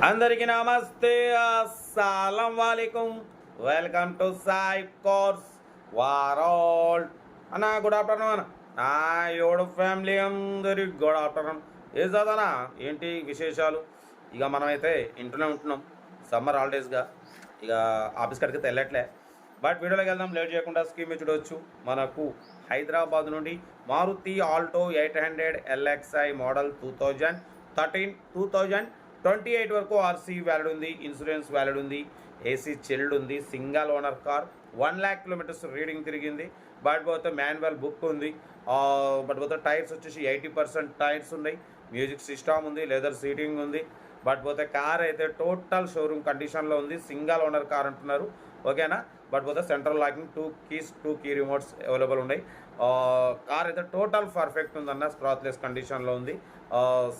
అందరికీ నమస్తే, అస్సలం వాలేకుం. Welcome to Sai cars world అన్న. గుడ్ ఆఫ్టర్నూన్ అన్న. నా యోడు ఫ్యామిలీ అందరికి గుడ్ ఆఫ్టర్నూన్. ఏ చదవనా ఏంటి విశేషాలు? ఇక మనమైతే ఇంట్లోనే ఉంటున్నాం సమ్మర్ హాలిడేస్గా. ఇక ఆఫీస్ కడికి వెళ్ళట్లే. బట్ వీడియోలోకి వెళ్దాం లేట్ చేయకుండా. స్కీమ్ చూడవచ్చు. మనకు హైదరాబాద్ నుండి మారుతి ఆల్టో 800 LXi మోడల్ 2028 వరకు ఆర్సీ వ్యాలిడ్ ఉంది, ఇన్సూరెన్స్ వ్యాలిడ్ ఉంది, ఏసీ చిల్డ్ ఉంది, single owner car, 1 lakh kilometres reading తిరిగింది. బట్ పోతే మాన్యువల్ బుక్ ఉంది. బట్ పోతే టైర్స్ వచ్చేసి 80% టైర్స్ ఉన్నాయి. మ్యూజిక్ సిస్టమ్ ఉంది, లెదర్ సీటింగ్ ఉంది. బట్ పోతే కార్ అయితే టోటల్ షోరూమ్ కండిషన్లో ఉంది. సింగల్ ఓనర్ కార్ అంటున్నారు, ఓకేనా. బట్ పోతే central locking, 2 key remotes available ఉన్నాయి. కార్ అయితే టోటల్ పర్ఫెక్ట్ ఉందన్న, స్క్రాచ్లెస్ కండిషన్లో ఉంది.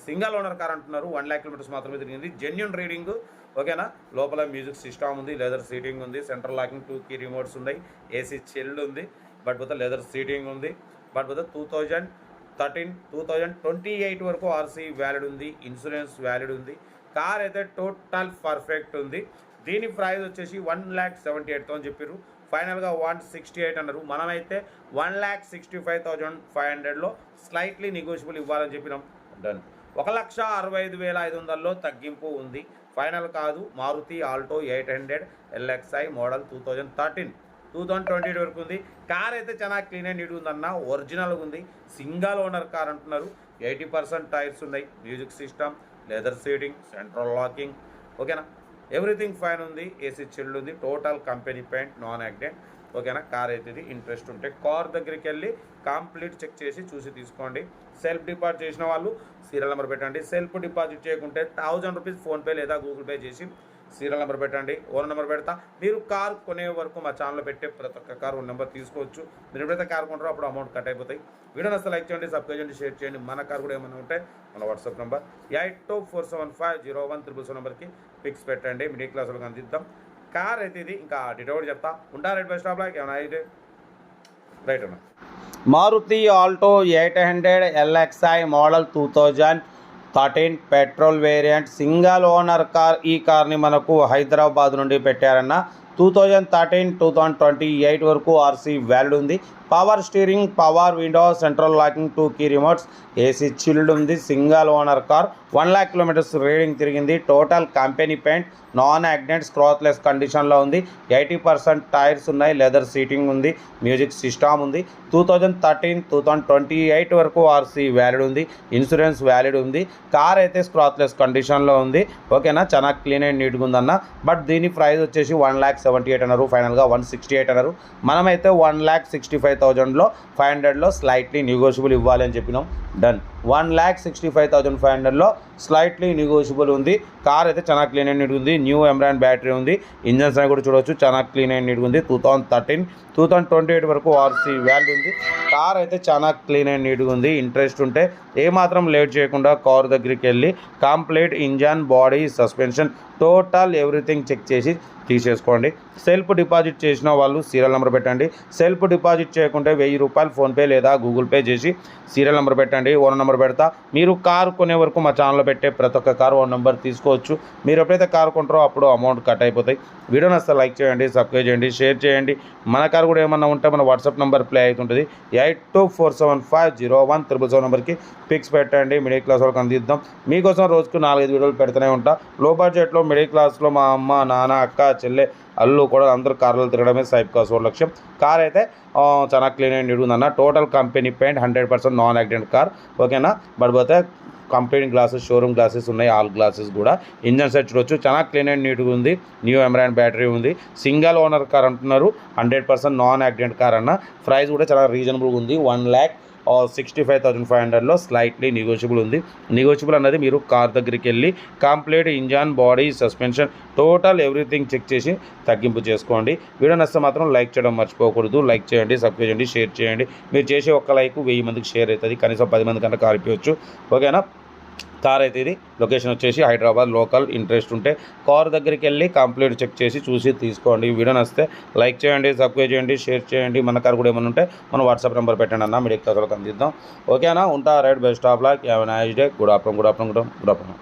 సింగల్ ఓనర్ కార్ అంటున్నారు. 1 lakh కిలోమీటర్స్ మాత్రమే తిరిగింది. జెన్యూన్ రీడింగ్, ఓకేనా. లోపల మ్యూజిక్ సిస్టమ్ ఉంది, లెదర్ సీటింగ్ ఉంది, సెంట్రల్ లాకింగ్, 2 కీ రిమోట్స్ ఉన్నాయి, ఏసీ చిల్డ్ ఉంది. బట్ పోతే లెదర్ సీటింగ్ ఉంది. బట్ పోతే 2028 వరకు ఆర్సీ వ్యాలిడ్ ఉంది, ఇన్సూరెన్స్ వ్యాలిడ్ ఉంది. కార్ అయితే టోటల్ పర్ఫెక్ట్ ఉంది. దీని ప్రైస్ వచ్చేసి 1,78,000 చెప్పారు. ఫైనల్గా 168 అన్నారు. మనమైతే 1,65,500లో స్లైట్లీ నెగోషియబుల్ ఇవ్వాలని చెప్పినాం. డన్. 1,65,500లో తగ్గింపు ఉంది. ఫైనల్ కాదు. మారుతి ఆల్టో 800 LXi మోడల్ 2028 వరకు ఉంది. కార్ అయితే చాలా క్లీన్ అండ్ నీట్ ఉందన్న, ఒరిజినల్గా ఉంది. సింగల్ ఓనర్ కార్ అంటున్నారు. 80% టైర్స్ ఉన్నాయి, music system, leather seating, central locking, ఓకేనా. ఎవ్రీథింగ్ ఫైన్ ఉంది, ఏసీ చిల్డ్ ఉంది, total company paint, non accident, ఓకేనా. కార్ అయితే ఇది. ఇంట్రెస్ట్ ఉంటే కార్ దగ్గరికి వెళ్ళి కంప్లీట్ చెక్ చేసి చూసి తీసుకోండి. సెల్ఫ్ డిపాజిట్ చేసిన వాళ్ళు సీరియల్ నెంబర్ పెట్టండి. సెల్ఫ్ డిపాజిట్ చేయకుంటే 1000 రూపీస్ ఫోన్పే లేదా గూగుల్ పే చేసి సీరియల్ నెంబర్ పెట్టండి. ఓనర్ నెంబర్ పెడతా. మీరు కార్ కొనే వరకు మా ఛానల్లో పెట్టే ప్రతి ఒక్క కార్ నెంబర్ తీసుకోవచ్చు. మీరు ఎప్పుడైతే కార్ కొంటారో అప్పుడు అమౌంట్ కట్ అయిపోతాయి. వీడియోని అసలు లైక్ చేయండి, సబ్స్క్రైబ్ చేయండి, షేర్ చేయండి. మన కార్ కూడా ఏమైనా ఉంటే మన వాట్సాప్ నెంబర్ 8247501777 నెంబర్కి పిక్స్ పెట్టండి. మిడిల్ క్లాస్ వాళ్ళకి అందిద్దాం. కార్ అయితే ఇది. ఇంకా డీటెయిల్ చెప్తా ఉంటా. రైట్ బస్ స్టాప్లో ఏమైనా అయితే రైట్ అన్న. Maruti Alto 800 LXi model 2013 petrol variant single owner car. ఈ కార్ని మనకు హైదరాబాద్ నుండి పెట్టారన్న. 2013-2028 వరకు ఆర్సీ వ్యాలిడ్ ఉంది. Power steering, power window, central locking, 2 key remotes, AC chilled ఉంది. Single owner car. 1 lakh kilometres reading తిరిగింది. Total company paint, non accident, scratchless కండిషన్లో ఉంది. 80% టైర్స్ ఉన్నాయి, లెదర్ సీటింగ్ ఉంది, మ్యూజిక్ సిస్టమ్ ఉంది. 2013-2028 వరకు ఆర్సీ వ్యాలిడ్ ఉంది, ఇన్సూరెన్స్ వ్యాలిడ్ ఉంది. కార్ అయితే స్క్రాచ్లెస్ కండిషన్లో ఉంది, ఓకేనా. చాలా క్లీన్ అండ్ నీట్గా ఉందన్న. బట్ దీని ప్రైస్ వచ్చేసి 1,78,000 అన్నారు. ఫైనల్గా 168 అన్నారు. మనమైతే 1,65,500లో 500లో స్లైట్లీ నెగోషియబుల్ ఇవ్వాలి అని చెప్పినాం. డన్. 1,65,500లో స్లైట్లీ నెగోషియబుల్ ఉంది. కార్ అయితే చాలా క్లీన్ అండ్ నీట్ ఉంది. న్యూ ఎమ్రాన్ బ్యాటరీ ఉంది. ఇంజన్స్ అని కూడా చూడవచ్చు, చాలా క్లీన్ అండ్ నీట్ ఉంది. 2013-2028 వరకు ఆర్సీ వాల్యూ ఉంది. కార్ అయితే చాలా క్లీన్ అండ్ నీట్గా ఉంది. ఇంట్రెస్ట్ ఉంటే ఏమాత్రం లేట్ చేయకుండా కార్ దగ్గరికి వెళ్ళి complete engine, body, suspension, total everything check చేసి తీసేసుకోండి. సెల్ఫ్ డిపాజిట్ చేసిన వాళ్ళు సీరియల్ నెంబర్ పెట్టండి. సెల్ఫ్ డిపాజిట్ చేయకుంటే 1000 రూపాయలు ఫోన్పే లేదా గూగుల్ పే చేసి సీరియల్ నెంబర్ పెట్టండి. ఓనర్ నెంబర్ పెడతా. మీరు కారు కొనే వరకు మా ఛానల్లో పెట్టే ప్రతి ఒక్క కారు ఓన్ నెంబర్ తీసుకోవచ్చు. మీరు ఎప్పుడైతే కారు కొంటారో అప్పుడు అమౌంట్ కట్ అయిపోతాయి. వీడియోని అసలు లైక్ చేయండి, సబ్స్క్రైబ్ చేయండి, షేర్ చేయండి. మన కారు కూడా ఏమన్నా ఉంటే మన వాట్సాప్ నెంబర్ ప్లే అవుతుంటుంది. 8247501777 నెంబర్కి పిక్స్ పెట్టండి. మిడిల్ క్లాస్ వాళ్ళకి అందిద్దాం. మీకోసం రోజుకు 4-5 వీడియోలు పెడుతూనే ఉంటా. లో బడ్జెట్లో మిడిల్ క్లాస్లో మా అమ్మ, నాన్న, అక్క, చెల్లె, అల్లు కూడా అందరూ కార్లు తిరగడమే సాయిబ్ కాస్ లక్ష్యం. కార్ అయితే చాలా క్లీన్ అండ్ నీట్ ఉందన్న. Total company paint, 100% non accident car, ఓకేనా. బట్ పోతే కంపెనీ గ్లాసెస్, షోరూమ్ గ్లాసెస్ ఉన్నాయి, ఆల్ గ్లాసెస్ కూడా. ఇంజన్ సెట్ చూడొచ్చు, చాలా క్లీన్ అండ్ నీట్గా ఉంది. న్యూ ఎమ్రాన్ బ్యాటరీ ఉంది. సింగల్ ఓనర్ కార్ అంటున్నారు. 100% నాన్ యాక్సిడెంట్ కార్ అన్న. ప్రైస్ కూడా చాలా రీజనబుల్గా ఉంది. 1,65,500లో స్లైట్లీ నెగోషియబుల్ ఉంది. నెగోషియబుల్ అన్నది మీరు కార్ దగ్గరికి వెళ్ళి complete engine, body, suspension, total everything check చేసి తగ్గింపు చేసుకోండి. వీడియో నచ్చితే మాత్రం లైక్ చేయడం మర్చిపోకూడదు. లైక్ చేయండి, సబ్స్క్రైబ్ చేయండి, షేర్ చేయండి. మీరు చేసే ఒక్క లైక్ 1000 మందికి షేర్ అవుతుంది. కనీసం 10 మంది కంటే కార్ ఇప్పవచ్చు, ఓకేనా. కార్ అయితే ఇది. లొకేషన్ వచ్చేసి హైదరాబాద్ లోకల్. ఇంట్రెస్ట్ ఉంటే కార్ దగ్గరికి వెళ్ళి కంప్లీట్ చెక్ చేసి చూసి తీసుకోండి. వీడియో నచ్చితే లైక్ చేయండి, సబ్స్క్రైబ్ చేయండి, షేర్ చేయండి. మన కార్ కూడా ఏమైనా ఉంటే మన వాట్సాప్ నెంబర్ పెట్టండి అన్న. మిడిల్ క్లాస్ వాళ్ళకి అందిద్దాం, ఓకేనా. ఉంటా. Right best of luck. Have a nice day. Good afternoon.